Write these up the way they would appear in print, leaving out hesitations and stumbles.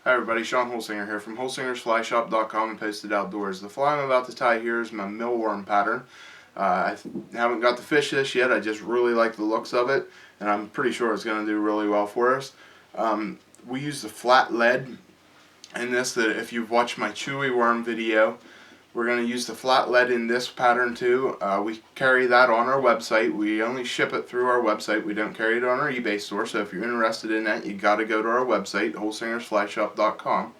Hi everybody, Sean Holsinger here from holsingersflyshop.com and Posted Outdoors. The fly I'm about to tie here is my millworm pattern. I haven't got to fish this yet, I just really like the looks of it, and I'm pretty sure it's going to do really well for us. We use the flat lead in this, that if you've watched my chewy worm video, we're going to use the flat lead in this pattern too. We carry that on our website. We only ship it through our website. We don't carry it on our eBay store. So if you're interested in that, you got to go to our website, holsingersflyshop.com,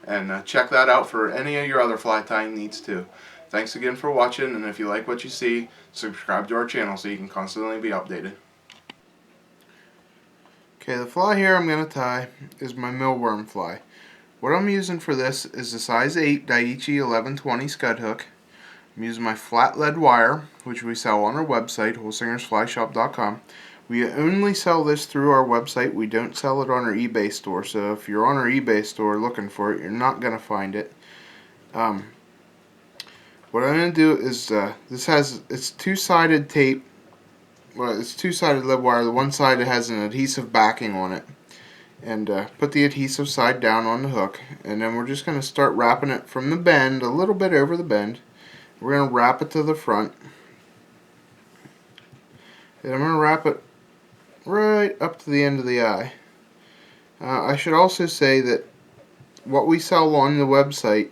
and check that out for any of your other fly tying needs too. Thanks again for watching, and if you like what you see, subscribe to our channel so you can constantly be updated. Okay, the fly here I'm going to tie is my millworm fly. What I'm using for this is the size 8 Daiichi 1120 scud hook. I'm using my flat lead wire, which we sell on our website, holsingersflyshop.com. We only sell this through our website. We don't sell it on our eBay store. So if you're on our eBay store looking for it, you're not going to find it. What I'm going to do is, it's two-sided tape. Well, it's two-sided lead wire. The one side has an adhesive backing on it. And put the adhesive side down on the hook, and then we're just going to start wrapping it from the bend, a little bit over the bend. We're going to wrap it to the front, and I'm going to wrap it right up to the end of the eye. I should also say that what we sell on the website,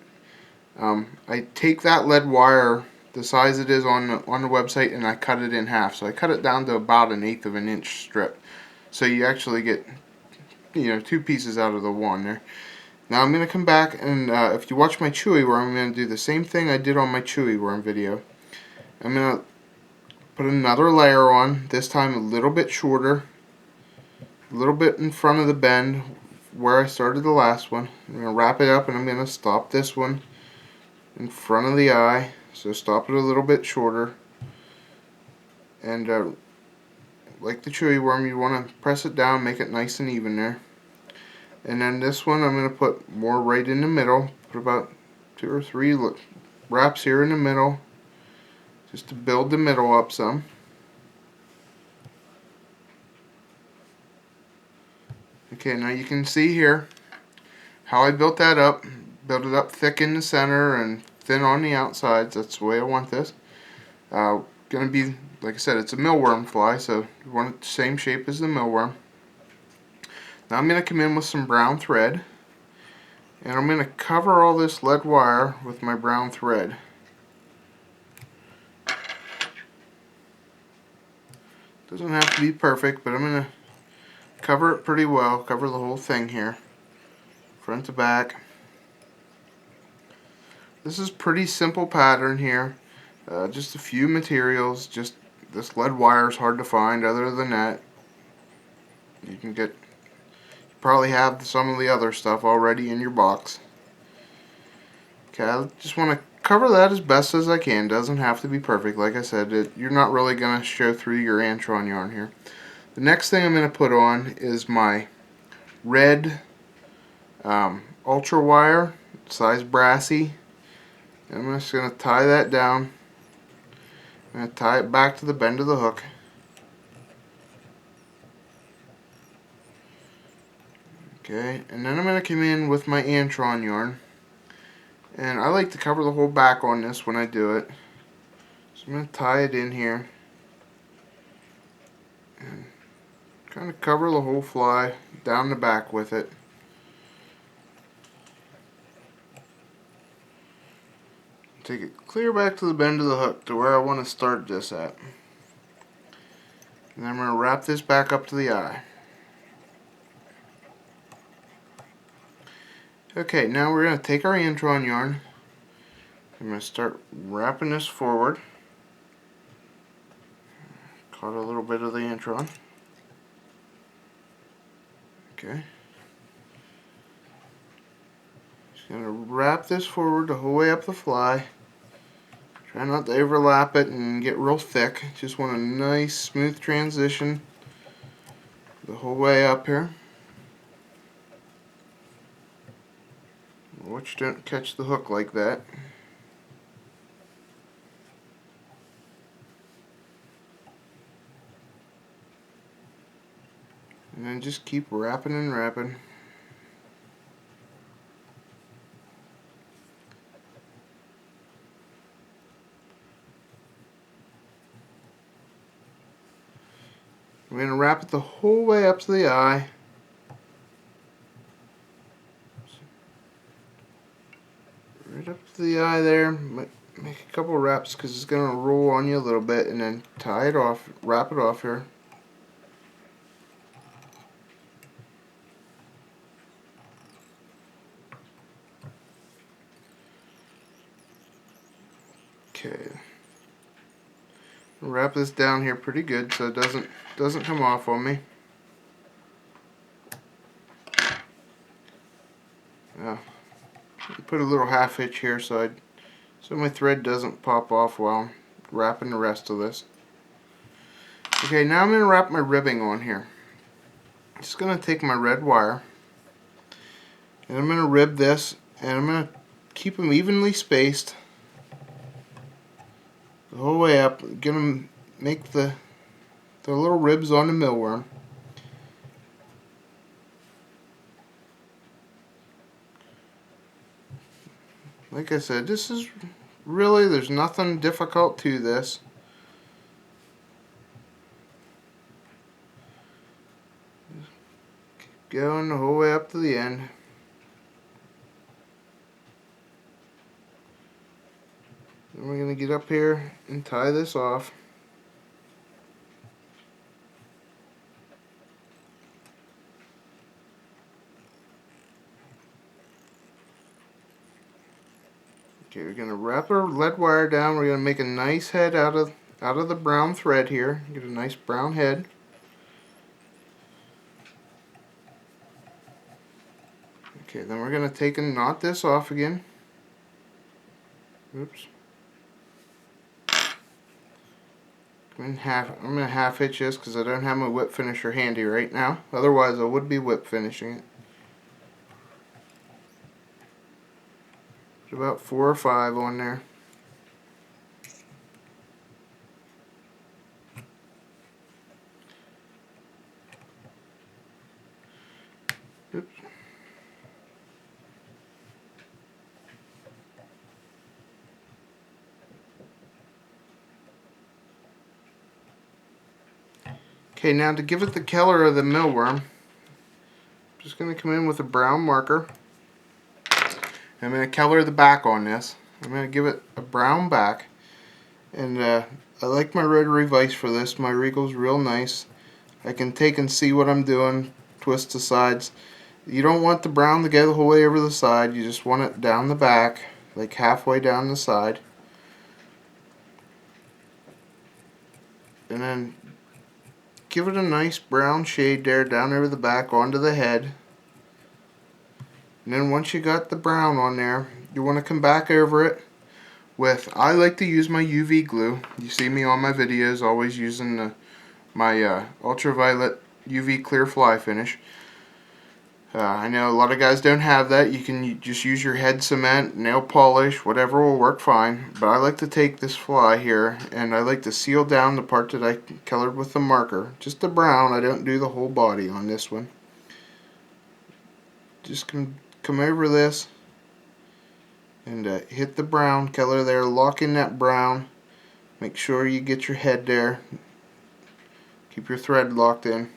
I take that lead wire the size it is on the website, and I cut it in half. So I cut it down to about 1/8 of an inch strip, so you actually get two pieces out of the one there. Now I'm going to come back, and if you watch my chewy worm, I'm going to do the same thing I did on my chewy worm video. I'm going to put another layer on, this time a little bit shorter, a little bit in front of the bend where I started the last one. I'm going to wrap it up, and I'm going to stop this one in front of the eye, so stop it a little bit shorter. And like the chewy worm, you want to press it down, make it nice and even there. And then this one I'm going to put more right in the middle. Put about 2 or 3 wraps here in the middle, just to build the middle up some. Okay, now you can see here how I built that up. Built it up thick in the center and thin on the outsides. That's the way I want this. Going to be, like I said, it's a millworm fly, so you want it the same shape as the millworm. Now I'm going to come in with some brown thread, and I'm going to cover all this lead wire with my brown thread. Doesn't have to be perfect, but I'm going to cover it pretty well, cover the whole thing here, front to back. This is pretty simple pattern here, just a few materials, just this lead wire is hard to find. Other than that, you probably have some of the other stuff already in your box. Okay, I just want to cover that as best as I can. Doesn't have to be perfect. Like I said, you're not really going to show through your antron yarn here. The next thing I'm going to put on is my red ultra wire, size brassy. I'm just going to tie that down. I'm going to tie it back to the bend of the hook. Okay, and then I'm going to come in with my antron yarn. And I like to cover the whole back on this when I do it. So I'm going to tie it in here. And kind of cover the whole fly down the back with it. Take it clear back to the bend of the hook to where I want to start this at. And then I'm going to wrap this back up to the eye. Okay, now we're going to take our antron yarn. I'm going to start wrapping this forward. Caught a little bit of the antron. Okay. Just going to wrap this forward the whole way up the fly. Try not to overlap it and get real thick. Just want a nice smooth transition the whole way up here. Watch, don't catch the hook like that. And then just keep wrapping and wrapping. wrap it the whole way up to the eye. Right up to the eye there. Make a couple wraps because it's going to roll on you a little bit, and then tie it off, wrap it off here. Okay. Wrap this down here pretty good so it doesn't come off on me. Put a little half hitch here so my thread doesn't pop off while I'm wrapping the rest of this. Okay, now I'm going to wrap my ribbing on here. I'm just going to take my red wire and I'm going to rib this, and I'm going to keep them evenly spaced the whole way up. I'm going to make the little ribs on the millworm. Like I said, this is really, there's nothing difficult to this. Keep going the whole way up to the end. Then we're going to get up here and tie this off. Okay, we're going to wrap our lead wire down. We're going to make a nice head out of the brown thread here. Get a nice brown head. Okay, then we're going to take and knot this off again. Oops. I'm going to half hitch this because I don't have my whip finisher handy right now. Otherwise I would be whip finishing it. Put about 4 or 5 on there. Oops. Okay, now to give it the color of the millworm, I'm just going to come in with a brown marker. I'm going to color the back on this. I'm going to give it a brown back. And I like my rotary vise for this. My Regal's real nice. I can take and see what I'm doing, twist the sides. You don't want the brown to go the whole way over the side. You just want it down the back, like halfway down the side. And then give it a nice brown shade there down over the back onto the head. And then once you got the brown on there, you want to come back over it with, I like to use my UV glue. You see me on my videos always using my ultraviolet UV clear fly finish. I know a lot of guys don't have that. You can just use your head cement, nail polish, whatever will work fine. But I like to take this fly here and I like to seal down the part that I colored with the marker. Just the brown. I don't do the whole body on this one. Just come over this and hit the brown color there, lock in that brown. Make sure you get your head there. Keep your thread locked in.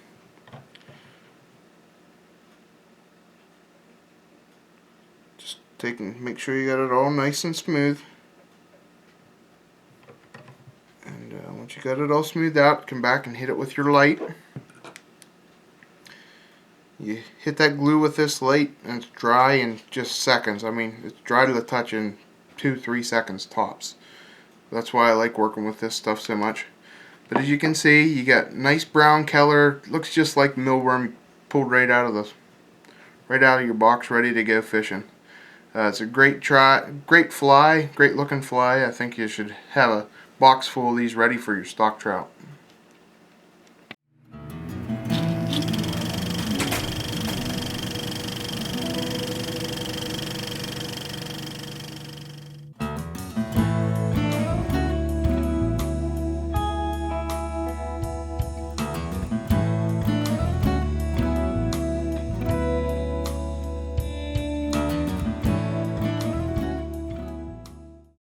Just make sure you got it all nice and smooth. And once you got it all smoothed out, come back and hit it with your light. You hit that glue with this light and it's dry in just seconds. I mean, it's dry to the touch in 2-3 seconds tops. That's why I like working with this stuff so much. But as you can see, you got nice brown color. Looks just like millworm pulled right out of your box, ready to go fishing. It's a great fly, great looking fly. I think you should have a box full of these ready for your stock trout.